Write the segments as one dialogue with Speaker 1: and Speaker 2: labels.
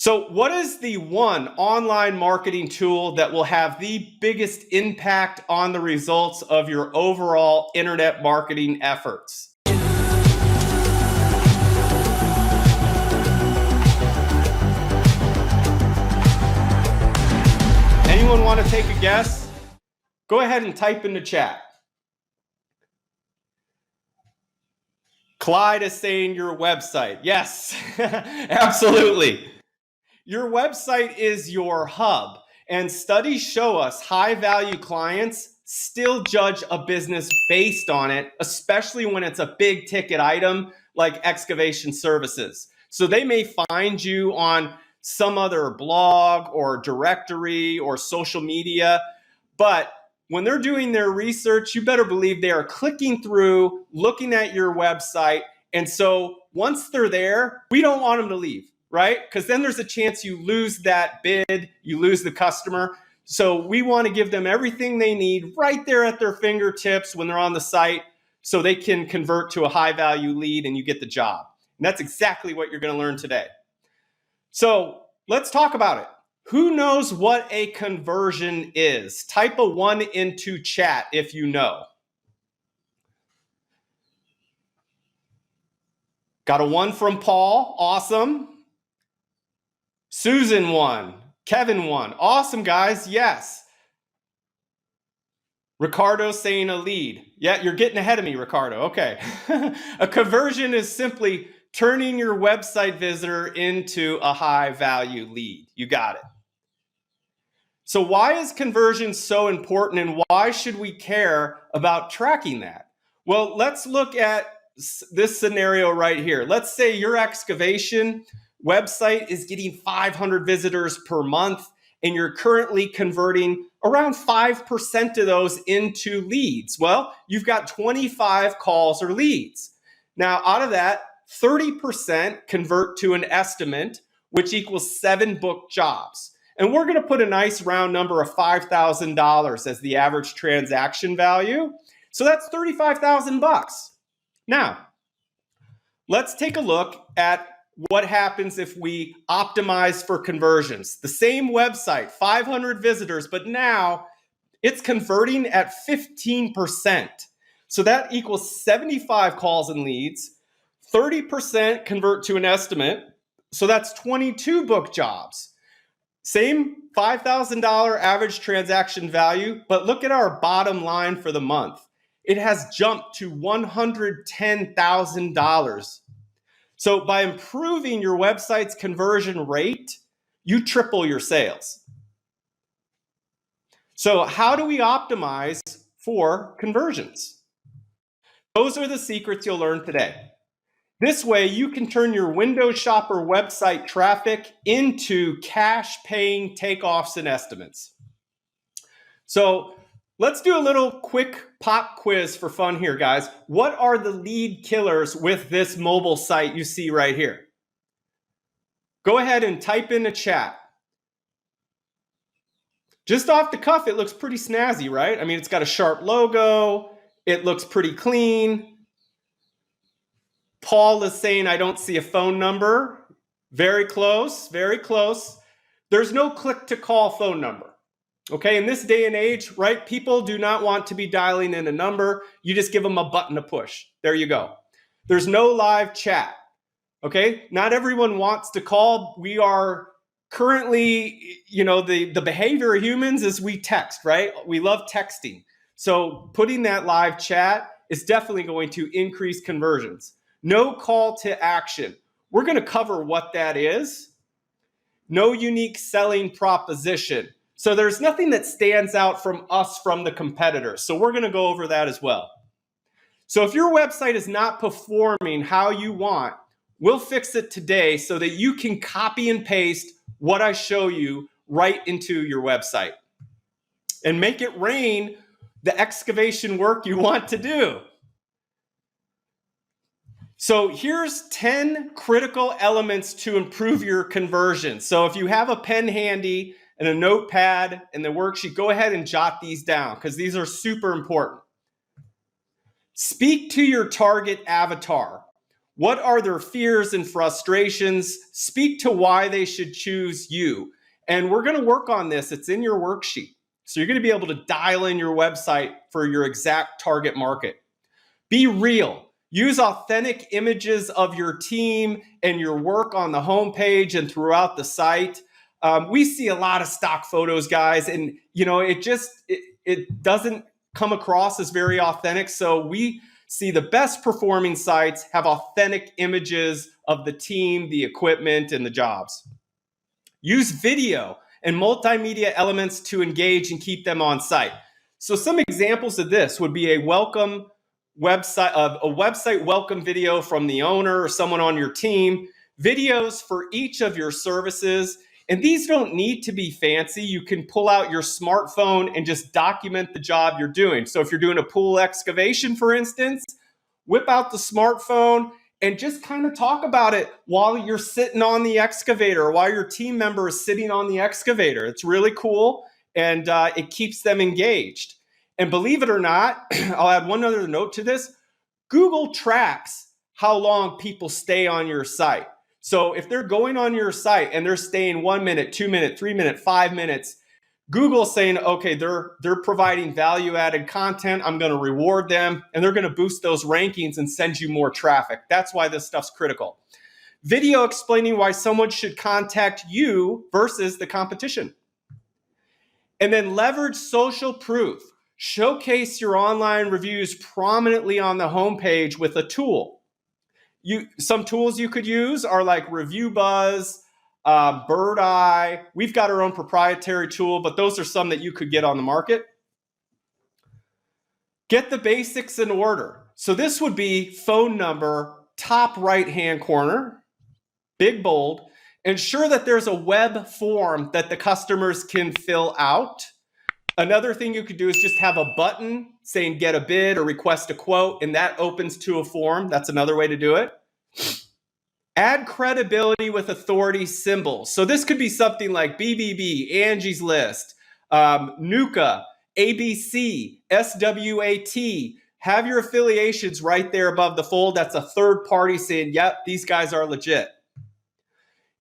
Speaker 1: So what is the one online marketing tool that will have the biggest impact on the results of your overall internet marketing efforts? Anyone want to take a guess? Go ahead and type in the chat. Clyde is saying your website. Yes, absolutely. Your website is your hub, and studies show us high-value clients still judge a business based on it, especially when it's a big ticket item like excavation services. So they may find you on some other blog or directory or social media, but when they're doing their research, you better believe they are clicking through, looking at your website. And so once they're there, we don't want them to leave, right? Because then there's a chance you lose that bid, you lose the customer. So we want to give them everything they need right there at their fingertips when they're on the site so they can convert to a high value lead and you get the job. And that's exactly what you're going to learn today. So let's talk about it. Who knows what a conversion is? Type a 1 into chat if you know. Got a 1 from Paul. Awesome. Susan 1. Kevin 1. Awesome, guys. Yes. Ricardo saying a lead. Yeah, you're getting ahead of me, Ricardo. Okay. A conversion is simply turning your website visitor into a high value lead. You got it. So why is conversion so important and why should we care about tracking that? Well, let's look at this scenario right here. Let's say your excavation website is getting 500 visitors per month and you're currently converting around 5% of those into leads. Well, you've got 25 calls or leads. Now, out of that, 30% convert to an estimate, which equals 7 booked jobs. And we're going to put a nice round number of $5,000 as the average transaction value. So that's $35,000. Now, let's take a look at what happens if we optimize for conversions. The same website, 500 visitors, but now it's converting at 15%. So that equals 75 calls and leads. 30% convert to an estimate. So that's 22 booked jobs. Same $5,000 average transaction value, but look at our bottom line for the month. It has jumped to $110,000. So by improving your website's conversion rate, you triple your sales. So how do we optimize for conversions? Those are the secrets you'll learn today. This way, you can turn your window shopper website traffic into cash-paying takeoffs and estimates. So let's do a little quick pop quiz for fun here, guys. What are the lead killers with this mobile site you see right here? Go ahead and type in the chat. Just off the cuff, it looks pretty snazzy, right? I mean, it's got a sharp logo. It looks pretty clean. Paul is saying, I don't see a phone number. Very close, very close. There's no click to call phone number. Okay, in this day and age, right, people do not want to be dialing in a number. You just give them a button to push. There you go. There's no live chat. Okay, not everyone wants to call. We are currently, the behavior of humans is we text, right? We love texting. So putting that live chat is definitely going to increase conversions. No call to action. We're going to cover what that is. No unique selling proposition. So there's nothing that stands out from us from the competitors. So we're going to go over that as well. So if your website is not performing how you want, we'll fix it today so that you can copy and paste what I show you right into your website and make it rain the excavation work you want to do. So here's 10 critical elements to improve your conversion. So if you have a pen handy and a notepad and the worksheet, go ahead and jot these down because these are super important. Speak to your target avatar. What are their fears and frustrations? Speak to why they should choose you. And we're going to work on this. It's in your worksheet. So you're going to be able to dial in your website for your exact target market. Be real. Use authentic images of your team and your work on the homepage and throughout the site. We see a lot of stock photos, guys, and it doesn't come across as very authentic. So we see the best performing sites have authentic images of the team, the equipment, and the jobs. Use video and multimedia elements to engage and keep them on site. So some examples of this would be a website welcome video from the owner or someone on your team, videos for each of your services. And these don't need to be fancy. You can pull out your smartphone and just document the job you're doing. So if you're doing a pool excavation, for instance, whip out the smartphone and just kind of talk about it while you're sitting on the excavator, or while your team member is sitting on the excavator. It's really cool, and it keeps them engaged. And believe it or not, I'll add one other note to this. Google tracks how long people stay on your site. So if they're going on your site and they're staying 1 minute, 2 minutes, 3 minutes, 5 minutes, Google's saying, okay, they're providing value-added content. I'm going to reward them, and they're going to boost those rankings and send you more traffic. That's why this stuff's critical. Video explaining why someone should contact you versus the competition. And then leverage social proof. Showcase your online reviews prominently on the homepage with a tool. Some tools you could use are like Review Buzz, Bird Eye. We've got our own proprietary tool, but those are some that you could get on the market. Get the basics in order. So this would be phone number, top right-hand corner, big bold. Ensure that there's a web form that the customers can fill out. Another thing you could do is just have a button saying get a bid or request a quote, and that opens to a form. That's another way to do it. Add credibility with authority symbols. So this could be something like BBB, Angie's List, NUCA, ABC, SWAT. Have your affiliations right there above the fold. That's a third party saying, yep, these guys are legit.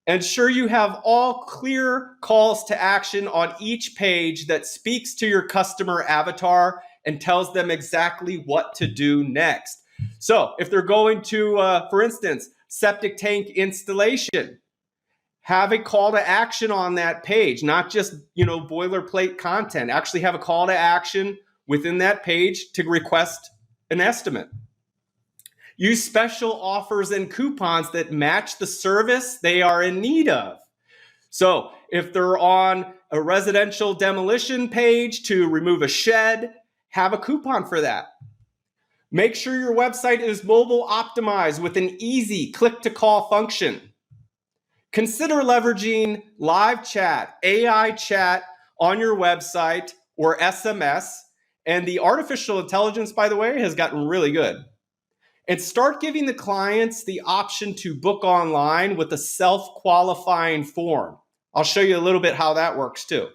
Speaker 1: Ensure you have all clear calls to action on each page that speaks to your customer avatar and tells them exactly what to do next. So if they're going to, for instance, septic tank installation, have a call to action on that page, not just, boilerplate content. Actually have a call to action within that page to request an estimate. Use special offers and coupons that match the service they are in need of. So if they're on a residential demolition page to remove a shed, have a coupon for that. Make sure your website is mobile optimized with an easy click-to-call function. Consider leveraging live chat, AI chat on your website or SMS. And the artificial intelligence, by the way, has gotten really good. And start giving the clients the option to book online with a self-qualifying form. I'll show you a little bit how that works too.